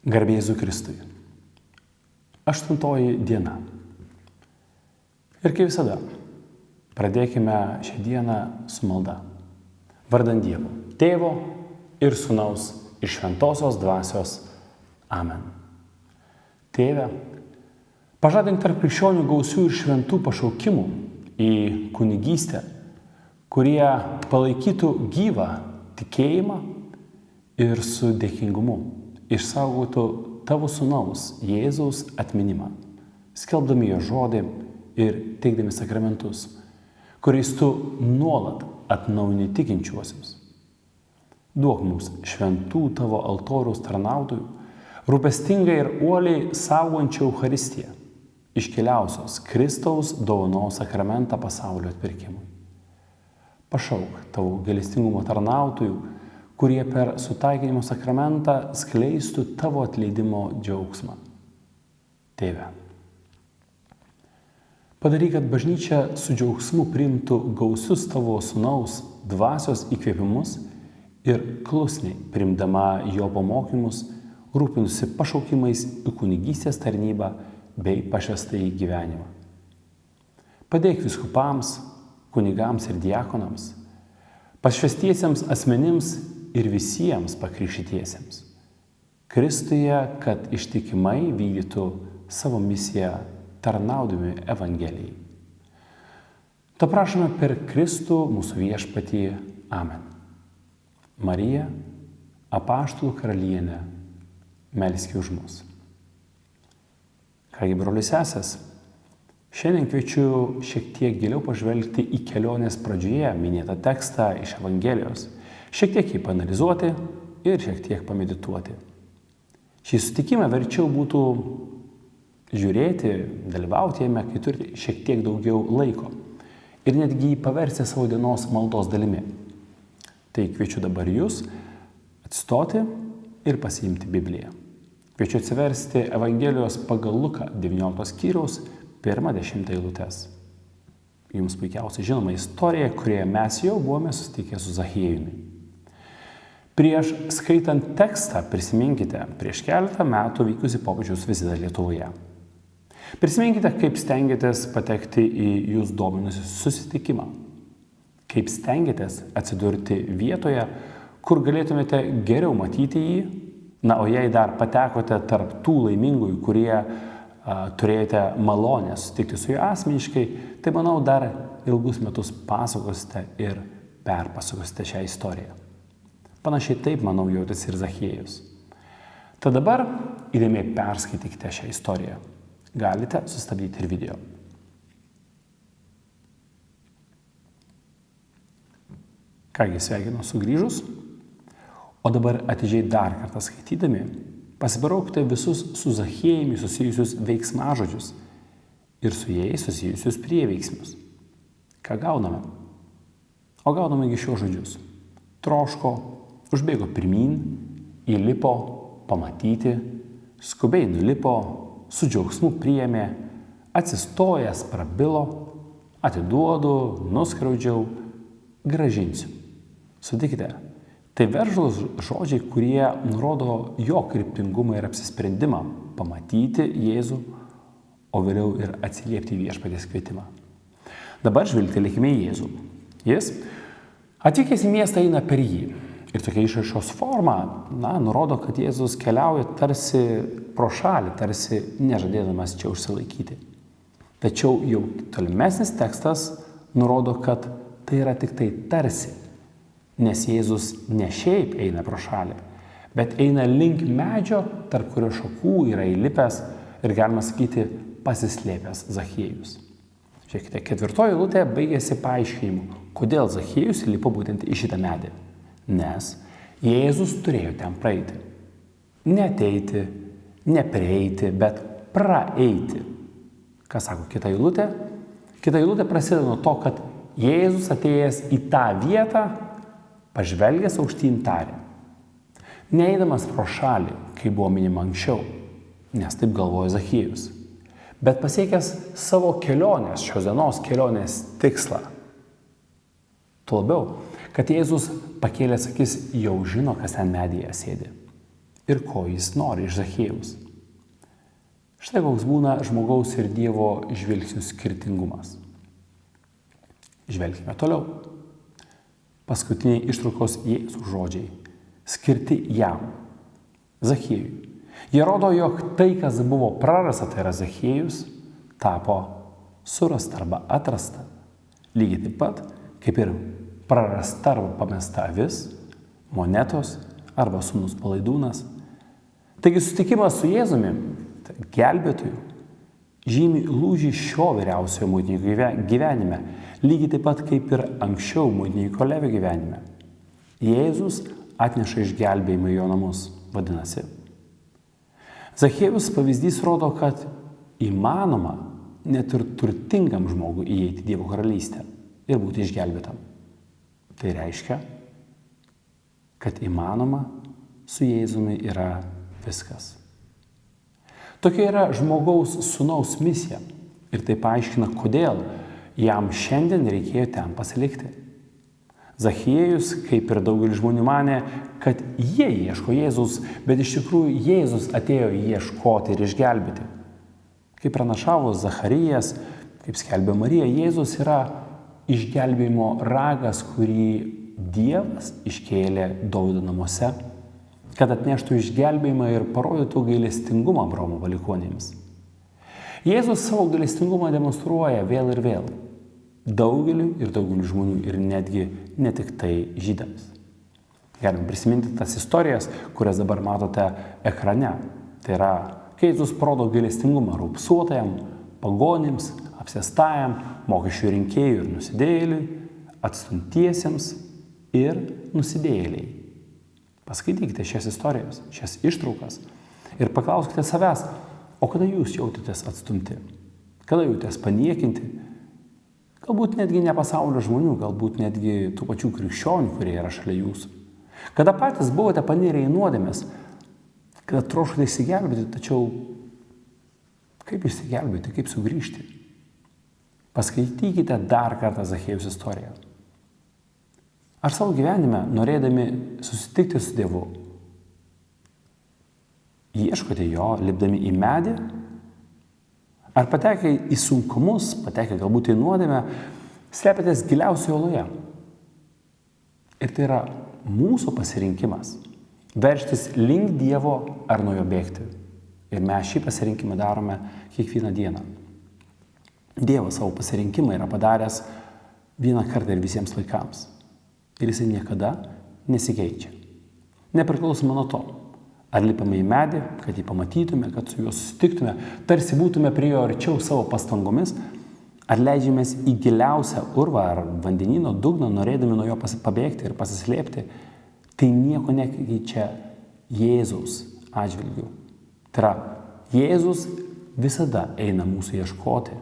Garbė Jėzui Kristui. 8 diena. Ir kaip visada, pradėkime šią dieną su malda. Vardant Dievo, Tėvo ir Sūnaus ir Šventosios Dvasios. Amen. Tėve, pažadink tarp krikščionių gausių ir šventų pašaukimų į kunigystę, kurie palaikytų gyvą tikėjimą ir su dėkingumu išsaugotų tavo Sūnaus Jėzaus atminimą, skelbdami jo žodį ir teikdami sakramentus, kuriais tu nuolat atnaujini tikinčiuosius. Duok mums šventų tavo altoriaus tarnautojų, rūpestingai ir uoliai saugančių Eucharistiją, iškiliausios Kristaus dovanos sakramentą pasaulio atpirkimui. Pašauk tavo gailestingumo tarnautojų, kurie per sutaikinimo sakramentą skleistų tavo atleidimo džiaugsmą. Tėve, padaryk, kad bažnyčia su džiaugsmu priimtų gausius tavo Sūnaus dvasios įkvėpimus ir klusniai priimdama jo pamokymus rūpinusi pašaukimais į kunigystės tarnybą bei pašvęstąjį gyvenimą. Padėk vyskupams, kunigams ir diakonams, pašvęstiesiems asmenims ir visiems pakrikštytiesiems Kristuje, kad ištikimai vykdytų savo misiją tarnaudami Evangelijai. To prašome per Kristų mūsų viešpatį. Amen. Marija, apaštalų karalienė, melski už mus. Kągi, broliai sesės, šiandien kviečiu šiek tiek giliau pažvelgti į kelionės pradžioje minėtą tekstą iš Evangelijos, šiek tiek jį paanalizuoti ir šiek tiek pamedituoti. Šį susitikimą verčiau būtų žiūrėti, dalyvauti jame, kai turite šiek tiek daugiau laiko ir netgi jį paversti savo dienos maldos dalimi. Tai kviečiu dabar jūs atsistoti ir pasiimti Bibliją. Kviečiu atsiversti Evangelijos pagal Luką 19 skyriaus 1-10 eilutes. Jums puikiausiai žinoma istorija, kurioje mes jau buvome susitikę su Zachiejumi. Prieš skaitant tekstą prisiminkite prieš keletą metų vykusi popiežiaus vizitą Lietuvoje. Prisiminkite, kaip stengiatės patekti į jūs dominusi susitikimą. Kaip stengiatės atsidurti vietoje, kur galėtumėte geriau matyti jį. Na, o jei dar patekote tarp tų laimingųjų, kurie turėjote malonę susitikti su juo asmeniškai, tai manau dar ilgus metus pasakosite ir perpasakosite šią istoriją. Panašiai taip, manau, jautėsi ir Zachiejus. Tad dabar įdėmiai perskaitykite šią istoriją. Galite sustabdyti ir video. Kągi, sveikinu sugrįžus. O dabar atidžiai dar kartą skaitydami, pasibraukite visus su Zachiejumi susijusius veiksmažodžius ir su jais susijusius prieveiksmius. Ką gauname? O gauname šios žodžius. Troško, užbėgo pirmyn, įlipo, pamatyti, skubiai nulipo, su džiaugsmu priėmė, atsistojęs prabilo, atiduodu, nuskriaudžiau, gražinsiu. Sutikite, tai veržlūs žodžiai, kurie nurodo jo kryptingumą ir apsisprendimą pamatyti Jėzų, o vėliau ir atsiliepti viešpaties kvietimą. Dabar žvilgtelėkime į Jėzų. Jis atvykęs į miestą eina per jį. Ir tokia išraiškos forma, nurodo, kad Jėzus keliauja tarsi pro šalį, tarsi nežadėdamas čia užsilaikyti. Tačiau jau tolimesnis tekstas nurodo, kad tai yra tik tai tarsi, nes Jėzus ne šiaip eina pro šalį, bet eina link medžio, tarp kurio šakų yra įlipęs ir, galima sakyti, pasislėpęs Zachiejus. Žiūrėkite, 4 eilutė baigėsi paaiškinimu, kodėl Zachiejus įlipo būtent į šitą medį. Nes Jėzus turėjo ten praeiti. Ne ateiti, ne prieiti, bet praeiti. Ką sako kita eilutė? Kita eilutė prasideda nuo to, kad Jėzus atėjęs į tą vietą, pažvelgęs aukštyn tarė. Neeidamas pro šalį, kai buvo minima anksčiau, nes taip galvojo Zachiejus, bet pasiekęs savo kelionės, šios dienos kelionės tikslą. Tuo labiau, kad Jėzus pakėlęs akis jau žino, kas ten medyje sėdi. ir ko jis nori iš Zachiejaus. Štai koks būna žmogaus ir Dievo žvilgsnių skirtingumas. Žvelgime toliau. Paskutiniai ištraukos Jėzaus žodžiai, skirti jam, Zachiejui. Jie rodo, jog tai, kas buvo prarasta, tai yra Zachiejus, tapo surasta arba atrasta. Lygiai taip pat, kaip ir prarasta arba pamesta avis, monetos arba sūnus palaidūnas. Taigi susitikimas su Jėzumi, gelbėtoju, žymi lūžį šio vyriausiojo muitininko gyvenime, lygiai taip pat kaip ir anksčiau muitininko Levio gyvenime. Jėzus atneša išgelbėjimą į jo namus, vadinasi. Zachiejus pavyzdys rodo, kad įmanoma net ir turtingam žmogui įeiti Dievo karalystę ir būti išgelbėtam. Tai reiškia, kad įmanoma su Jėzumi yra viskas. Tokia yra žmogaus sūnaus misija ir tai paaiškina, kodėl jam šiandien reikėjo ten pasilikti. Zachiejus, kaip ir daugelis žmonių, manė, kad jie ieško Jėzus, bet iš tikrųjų Jėzus atėjo ieškoti ir išgelbėti. Kaip pranašavo Zacharijas, kaip skelbė Marija, Jėzus yra išgelbėjimo ragas, kurį Dievas iškėlė Dovydo namuose, kad atneštų išgelbėjimą ir parodytų gailestingumą Abraomo palikuonėms. Jėzus savo gailestingumą demonstruoja vėl ir vėl. Daugeliu žmonių ir netgi ne tik tai žydams. Galime prisiminti tas istorijas, kurias dabar matote ekrane. Tai yra, kai Jėzus parodo gailestingumą raupsuotajam, pagonims, apsėstajam, mokesčių rinkėjų ir nusidėjėliui, atstumtiesiems ir nusidėjėliai. Paskaitykite šias istorijas, šias ištraukas ir paklauskite savęs, o kada jūs jautėtės atstumti? Kada jautėtės paniekinti? Galbūt netgi ne pasaulio žmonių, galbūt netgi tų pačių krikščionių, kurie yra šalia jūsų. Kada patys buvote panirę į nuodėmes, kada troškote išsigelbėti, tačiau kaip išsigelbėti, kaip sugrįžti? Paskaitykite dar kartą Zachiejaus istoriją. Ar savo gyvenime, norėdami susitikti su Dievu, ieškote jo, lipdami į medį? Ar patekę į sunkumus, patekę galbūt į nuodėmę, slepiatės giliausioje oloje? Ir tai yra mūsų pasirinkimas – veržtis link Dievo ar nuo jo bėgti. Ir mes šį pasirinkimą darome kiekvieną dieną. Dievas savo pasirinkimą yra padaręs vieną kartą ir visiems laikams. Ir jisai niekada nesikeičia. Nepriklausomai nuo to, ar lipame į medį, kad jį pamatytume, kad su juo susitiktume, tarsi būtume prie jo arčiau savo pastangomis, ar leidžiamės į giliausią urvą ar vandenyno dugną, norėdami nuo jo pabėgti ir pasislėpti, tai nieko nekeičia Jėzaus atžvilgiu. Tai yra, Jėzus visada eina mūsų ieškoti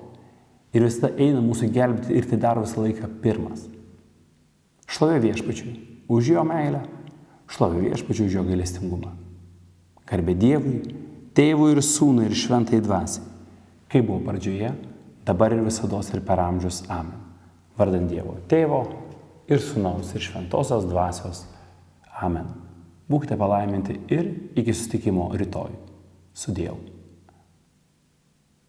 ir visada eina mūsų gelbėti ir tai daro visą laiką pirmas. Šlovė Viešpačiui už jo meilę, šlovė Viešpačiui už jo gailestingumą. Garbė Dievui, Tėvui ir Sūnui ir Šventai Dvasiai, kaip buvo pradžioje, dabar ir visados ir per amžius. Amen. Vardan Dievo Tėvo ir Sūnaus ir Šventosios Dvasios. Amen. Būkite palaiminti ir iki susitikimo rytoj. Su Dievu.